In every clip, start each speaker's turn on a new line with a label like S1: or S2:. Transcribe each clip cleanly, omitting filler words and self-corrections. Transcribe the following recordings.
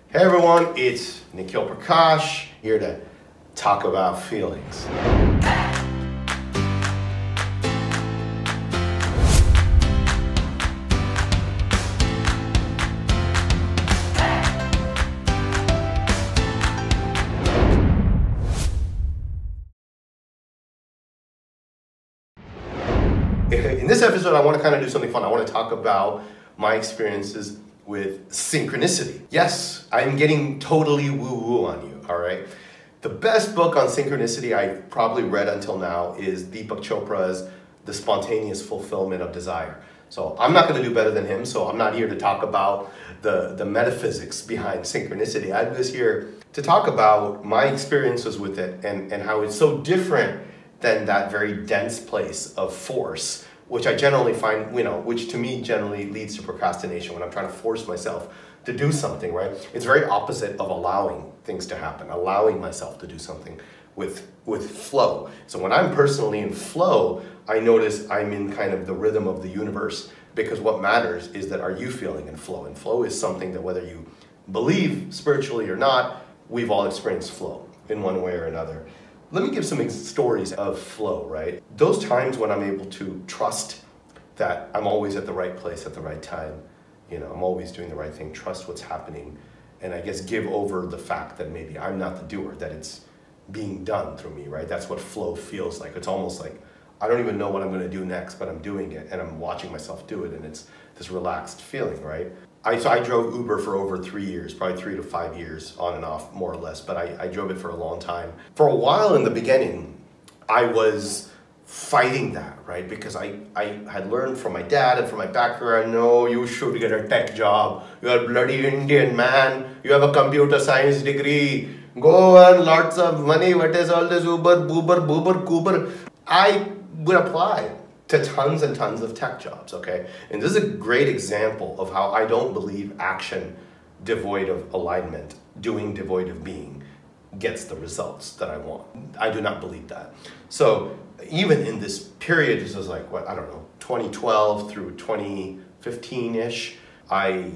S1: Hey everyone, it's Nikhil Prakash here to talk about feelings. In this episode, I want to kind of do something fun. I want to talk about my experiences with synchronicity. Yes, I'm getting totally woo-woo on you, all right? The best book on synchronicity I've probably read until now is Deepak Chopra's The Spontaneous Fulfillment of Desire. So I'm not going to do better than him, so I'm not here to talk about the metaphysics behind synchronicity. I'm just here to talk about my experiences with it and how it's so different than that very dense place of force, which I generally find, which to me generally leads to procrastination when I'm trying to force myself to do something, right? It's very opposite of allowing things to happen, allowing myself to do something with flow. So when I'm personally in flow, I notice I'm in kind of the rhythm of the universe, because what matters is that are you feeling in flow? And flow is something that whether you believe spiritually or not, we've all experienced flow in one way or another. Let me give some stories of flow, right? Those times when I'm able to trust that I'm always at the right place at the right time, I'm always doing the right thing, trust what's happening, and I guess give over the fact that maybe I'm not the doer, that it's being done through me, right? That's what flow feels like. It's almost like I don't even know what I'm going to do next, but I'm doing it and I'm watching myself do it, and it's this relaxed feeling, right? So I drove Uber for over 3 years, probably 3 to 5 years, on and off, more or less, but I drove it for a long time. For a while in the beginning, I was fighting that, right? Because I had learned from my dad and from my background, no, you should get a tech job. You're a bloody Indian, man. You have a computer science degree. Go earn lots of money. What is all this Uber, boober, boober, coober? I would apply to tons and tons of tech jobs, okay? And this is a great example of how I don't believe action devoid of alignment, doing devoid of being, gets the results that I want. I do not believe that. So even in this period, this was like, 2012 through 2015-ish, I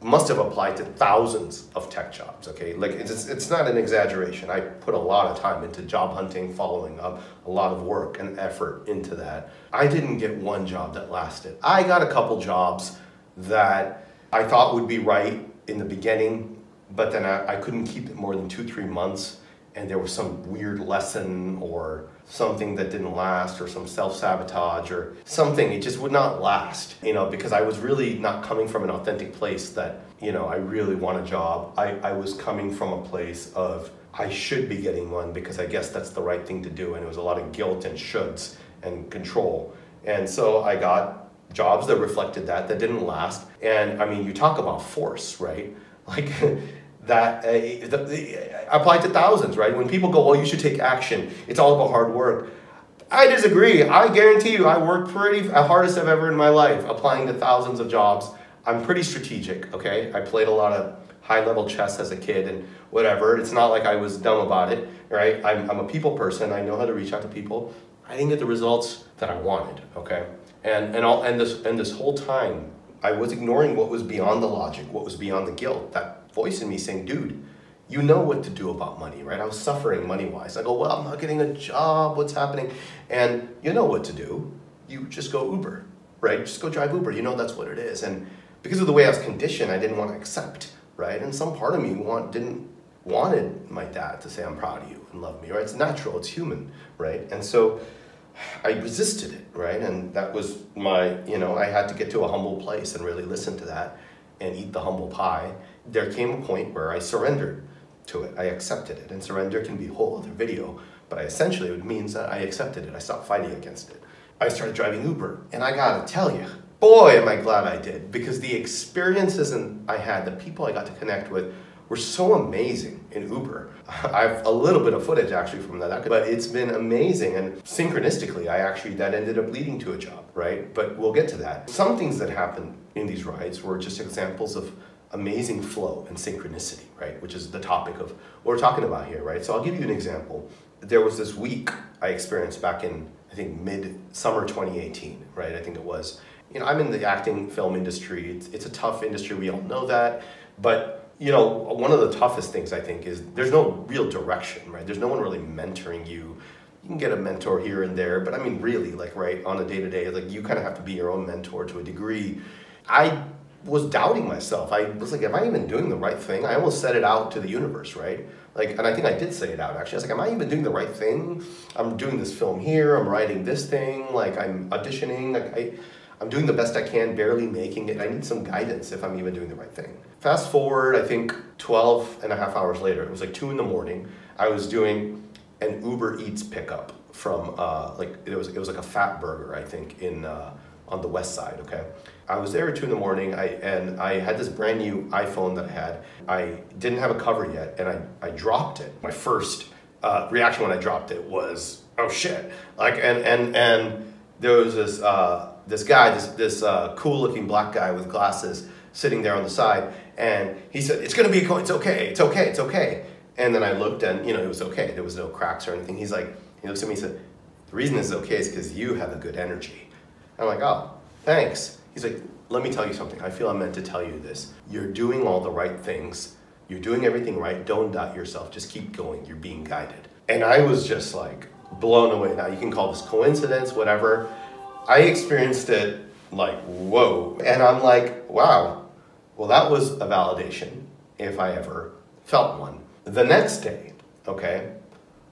S1: must have applied to thousands of tech jobs, okay? Like, it's not an exaggeration. I put a lot of time into job hunting, following up, a lot of work and effort into that. I didn't get one job that lasted. I got a couple jobs that I thought would be right in the beginning, but then I couldn't keep it more than 2-3 months, and there was some weird lesson or something that didn't last, or some self-sabotage or something. It just would not last, because I was really not coming from an authentic place that, I really want a job. I was coming from a place of, I should be getting one because I guess that's the right thing to do. And it was a lot of guilt and shoulds and control. And so I got jobs that reflected that didn't last. And I mean, you talk about force, right? Like that, I applied to thousands, right? When people go, well, you should take action, it's all about hard work. I disagree. I guarantee you, I worked pretty hardest I've ever in my life, applying to thousands of jobs. I'm pretty strategic, okay? I played a lot of high-level chess as a kid and whatever. It's not like I was dumb about it, right? I'm a people person. I know how to reach out to people. I didn't get the results that I wanted, okay? And this whole time, I was ignoring what was beyond the logic, what was beyond the guilt. That voice in me saying, dude, you know what to do about money, right? I was suffering money-wise. I go, well, I'm not getting a job, what's happening? And you know what to do. You just go Uber, right? Just go drive Uber, that's what it is. And because of the way I was conditioned, I didn't want to accept, right? And some part of me wanted my dad to say, I'm proud of you and love me, right? It's natural, it's human, right? And so I resisted it, right? And that was my, I had to get to a humble place and really listen to that and eat the humble pie. There came a point where I surrendered to it. I accepted it. And surrender can be a whole other video, but essentially it means that I accepted it. I stopped fighting against it. I started driving Uber, and I gotta tell you, boy, am I glad I did, because the experiences I had, the people I got to connect with, were so amazing in Uber. I have a little bit of footage actually from that, but it's been amazing. And synchronistically, that ended up leading to a job, right? But we'll get to that. Some things that happened in these rides were just examples of amazing flow and synchronicity, right? Which is the topic of what we're talking about here, right? So I'll give you an example. There was this week I experienced back in, I think, mid-summer 2018, right? I think it was. I'm in the acting film industry. It's a tough industry, we all know that. But you know, one of the toughest things I think is there's no real direction, right? There's no one really mentoring you. You can get a mentor here and there, but I mean, really, like, right, on a day-to-day, like, you kind of have to be your own mentor to a degree. I was doubting myself. I was like, am I even doing the right thing? I almost said it out to the universe, right? Like, and I think I did say it out, actually. I was like, am I even doing the right thing? I'm doing this film here, I'm writing this thing, like, I'm auditioning, like, I'm doing the best I can, barely making it. I need some guidance if I'm even doing the right thing. Fast forward, I think 12 and a half hours later, it was like 2 in the morning, I was doing an Uber Eats pickup from, like, it was like a Fat Burger, I think, in, on the west side, okay? I was there at 2 in the morning, and I had this brand new iPhone that I had. I didn't have a cover yet, and I dropped it. My first reaction when I dropped it was, oh shit. Like, and there was this guy, this cool looking black guy with glasses sitting there on the side, and he said, it's gonna be, it's okay, it's okay, it's okay. And then I looked, and you know, it was okay. There was no cracks or anything. He's like, he looks at me and said, the reason it's okay is because you have a good energy. I'm like, oh, thanks. He's like, let me tell you something. I feel I'm meant to tell you this. You're doing all the right things. You're doing everything right. Don't doubt yourself. Just keep going. You're being guided. And I was just like blown away. Now you can call this coincidence, whatever. I experienced it like, whoa. And I'm like, wow, well, that was a validation if I ever felt one. The next day, okay,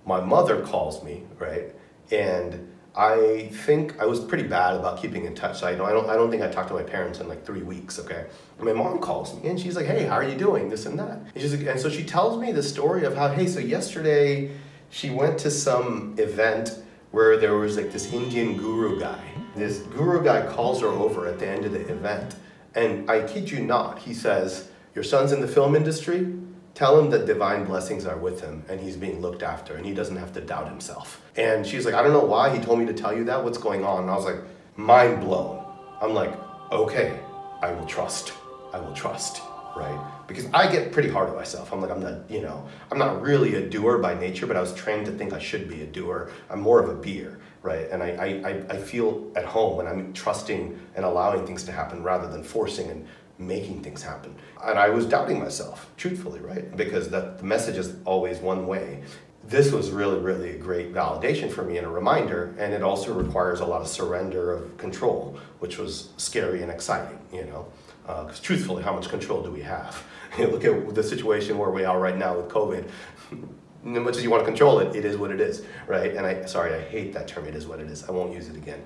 S1: my mother calls me, right? And I think I was pretty bad about keeping in touch. I don't think I talked to my parents in like 3 weeks, okay? And my mom calls me and she's like, hey, how are you doing? This and that. And, she's like, and so she tells me the story of how, hey, so yesterday she went to some event where there was like this Indian guru guy. This guru guy calls her over at the end of the event. And I kid you not, he says, your son's in the film industry? Tell him that divine blessings are with him and he's being looked after and he doesn't have to doubt himself. And she's like, I don't know why he told me to tell you that, what's going on? And I was like, mind blown. I'm like, okay, I will trust, right? Because I get pretty hard on myself. I'm like, I'm not, you know, I'm not really a doer by nature, but I was trained to think I should be a doer. I'm more of a beer, right? And I feel at home when I'm trusting and allowing things to happen rather than forcing and making things happen. And I was doubting myself, truthfully, right? Because the message is always one way. This was really, really a great validation for me and a reminder, and it also requires a lot of surrender of control, which was scary and exciting, you know? Because truthfully, how much control do we have? You look at the situation where we are right now with COVID. As much as you want to control it, it is what it is, right? And I hate that term, it is what it is. I won't use it again.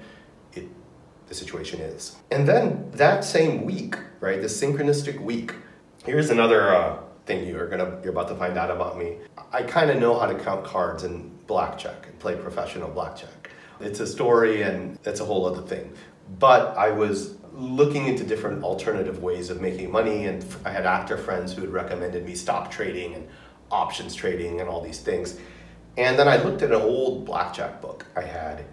S1: The situation is. And then that same week, right, the synchronistic week, here's another thing you're about to find out about me. I kind of know how to count cards in blackjack and play professional blackjack. It's a story and it's a whole other thing. But I was looking into different alternative ways of making money, and I had actor friends who had recommended me stock trading and options trading and all these things. And then I looked at an old blackjack book I had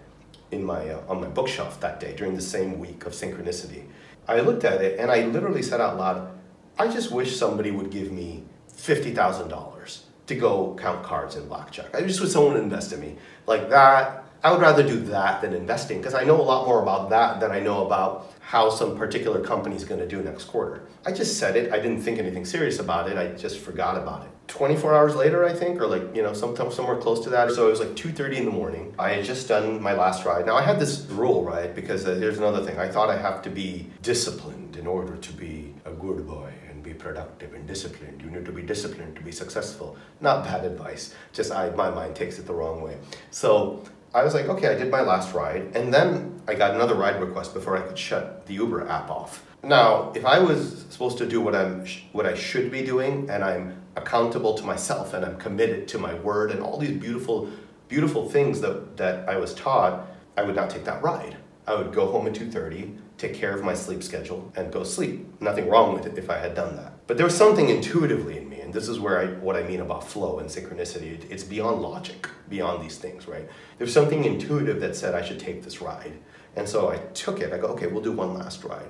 S1: in my on my bookshelf that day during the same week of synchronicity. I looked at it and I literally said out loud, I just wish somebody would give me $50,000 to go count cards in blackjack. I just wish someone would invest in me like that. I would rather do that than investing because I know a lot more about that than I know about how some particular company is going to do next quarter. I just said it. I didn't think anything serious about it. I just forgot about it. 24 hours later, I think, or like, you know, somewhere close to that. So it was like 2:30 in the morning. I had just done my last ride. Now I had this rule, right? Because here's another thing. I thought I have to be disciplined in order to be a good boy and be productive and disciplined. You need to be disciplined to be successful. Not bad advice. Just my mind takes it the wrong way. So I was like, okay, I did my last ride. And then I got another ride request before I could shut the Uber app off. Now, if I was supposed to do what I should be doing, and I'm accountable to myself, and I'm committed to my word, and all these beautiful, beautiful things that I was taught, I would not take that ride. I would go home at 2:30, take care of my sleep schedule, and go sleep. Nothing wrong with it if I had done that. But there was something intuitively in me, and this is where what I mean about flow and synchronicity. It's beyond logic, beyond these things, right? There's something intuitive that said I should take this ride. And so I took it. I go, okay, we'll do one last ride.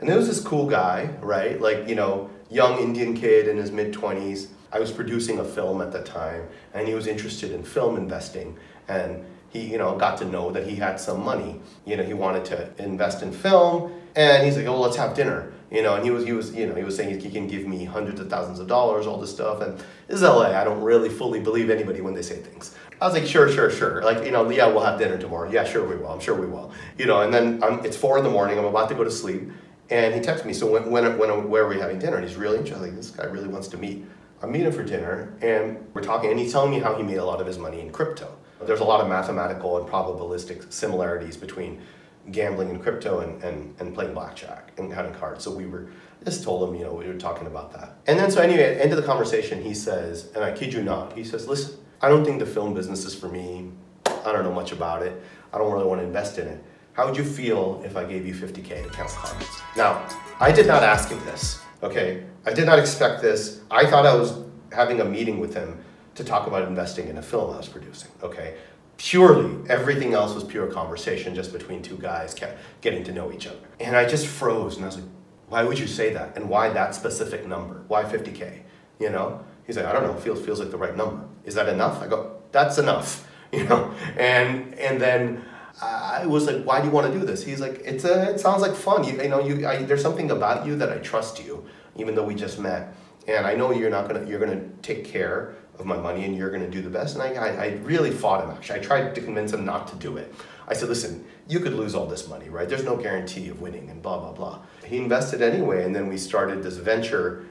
S1: And there was this cool guy, right? Like, you know, young Indian kid in his mid-20s. I was producing a film at the time, and he was interested in film investing. And he, you know, got to know that he had some money. You know, he wanted to invest in film, and he's like, oh, let's have dinner. You know, and he was saying he can give me hundreds of thousands of dollars, all this stuff. And this is LA. I don't really fully believe anybody when they say things. I was like, sure. Like, you know, yeah, we'll have dinner tomorrow. Yeah, sure we will. I'm sure we will. You know, and then it's 4 in the morning. I'm about to go to sleep. And he texts me, so where are we having dinner? And he's really interested. Like, this guy really wants to meet. I'm meeting him for dinner, and we're talking, and he's telling me how he made a lot of his money in crypto. There's a lot of mathematical and probabilistic similarities between gambling and crypto and playing blackjack and having cards. So I just told him, you know, we were talking about that. And then, so anyway, at the end of the conversation, he says, and I kid you not, he says, listen, I don't think the film business is for me. I don't know much about it. I don't really want to invest in it. How would you feel if I gave you $50K to count cards? Now, I did not ask him this, okay? I did not expect this. I thought I was having a meeting with him to talk about investing in a film I was producing, okay? Purely, everything else was pure conversation just between two guys getting to know each other. And I just froze, and I was like, why would you say that? And why that specific number? Why 50K, you know? He's like, I don't know, feels like the right number. Is that enough? I go, that's enough, you know? And then I was like, why do you want to do this? He's like, it sounds like fun. You know, there's something about you that I trust you, even though we just met. And I know you're gonna take care of my money and you're gonna do the best. And I really fought him, actually. I tried to convince him not to do it. I said, listen, you could lose all this money, right? There's no guarantee of winning and blah, blah, blah. He invested anyway, and then we started this venture.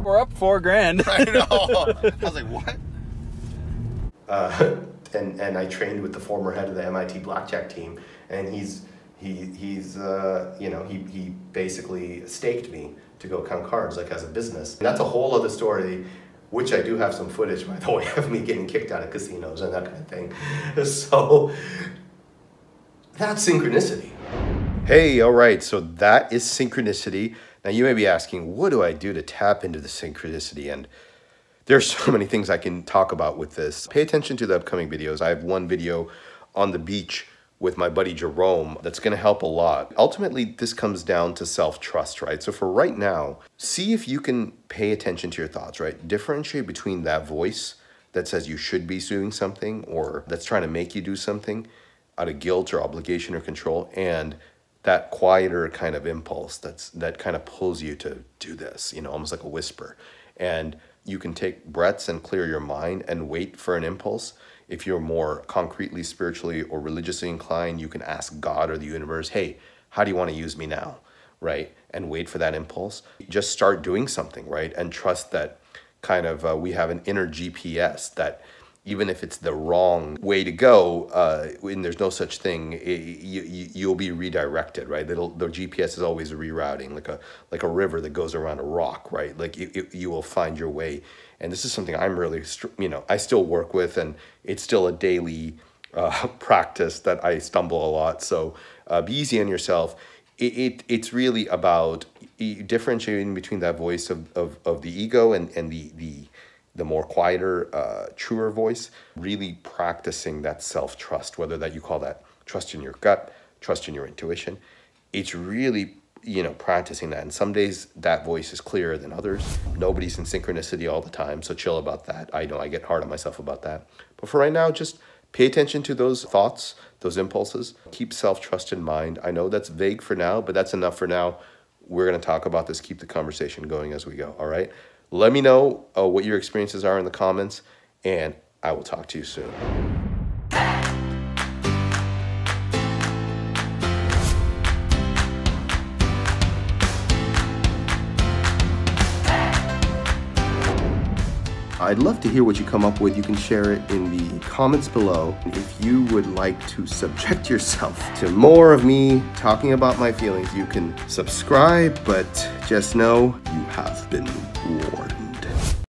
S2: We're up $4,000.
S1: I know. I was like, what? And I trained with the former head of the MIT blackjack team, and he's you know, he basically staked me to go count cards, like, as a business. And that's a whole other story, which I do have some footage, by the way, of me getting kicked out of casinos and that kind of thing. So that's synchronicity. Hey, all right, so that is synchronicity. Now you may be asking, what do I do to tap into the synchronicity? And there's so many things I can talk about with this. Pay attention to the upcoming videos. I have one video on the beach with my buddy Jerome that's gonna help a lot. Ultimately, this comes down to self-trust, right? So for right now, see if you can pay attention to your thoughts, right? Differentiate between that voice that says you should be doing something or that's trying to make you do something out of guilt or obligation or control, and that quieter kind of impulse that kind of pulls you to do this, you know, almost like a whisper. And you can take breaths and clear your mind and wait for an impulse. If you're more concretely, spiritually, or religiously inclined, you can ask God or the universe, hey, how do you want to use me now, right? And wait for that impulse. Just start doing something, right? And trust that kind of, we have an inner GPS that even if it's the wrong way to go, and there's no such thing, you'll be redirected, right? The GPS is always rerouting, like a river that goes around a rock, right? Like you will find your way. And this is something I'm really, you know, I still work with, and it's still a daily practice that I stumble a lot. So be easy on yourself. It's really about differentiating between that voice of the ego and the more quieter, truer voice, really practicing that self-trust, whether that you call that trust in your gut, trust in your intuition. It's really, you know, practicing that. And some days that voice is clearer than others. Nobody's in synchronicity all the time, so chill about that. I know I get hard on myself about that. But for right now, just pay attention to those thoughts, those impulses. Keep self-trust in mind. I know that's vague for now, but that's enough for now. We're going to talk about this, keep the conversation going as we go, all right? Let me know what your experiences are in the comments, and I will talk to you soon. I'd love to hear what you come up with. You can share it in the comments below. If you would like to subject yourself to more of me talking about my feelings, you can subscribe, but just know you have been warned.